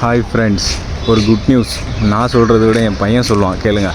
Hi friends, ஒரு good news. நான் சொல்கிறத விட என் பையன் சொல்லுவான், கேளுங்க.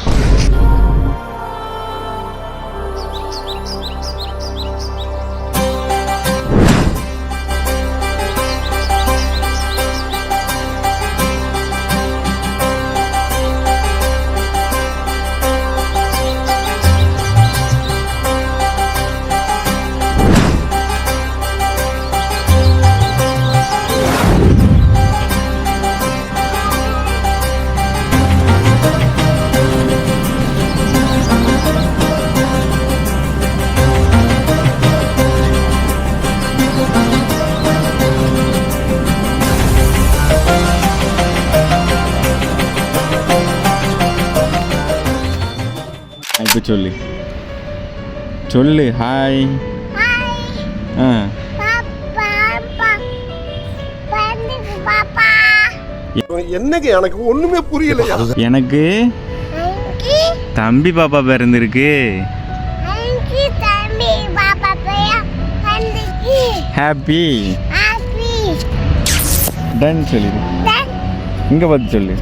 இப்போ சொல்லு ஹாய். என்னங்க எனக்கு ஒண்ணுமே புரியல. எனக்கு தம்பி பாப்பா பிறந்திருக்கு. ஹாப்பி டன் சொல்லு. இங்க பார்த்து சொல்லு.